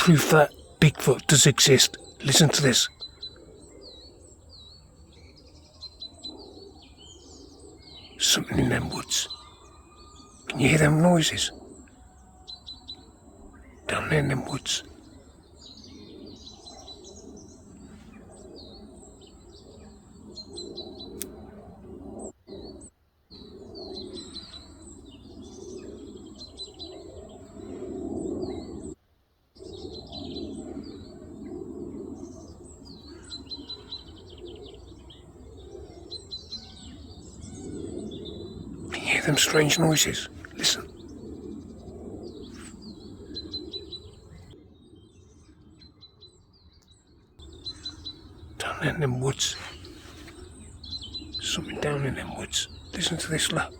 proof that Bigfoot does exist. Listen to this. Something in them woods. Can you hear them noises? Down there in them woods. Can you hear them strange noises? Listen. Down there in them woods. Something down in them woods. Listen to this, look.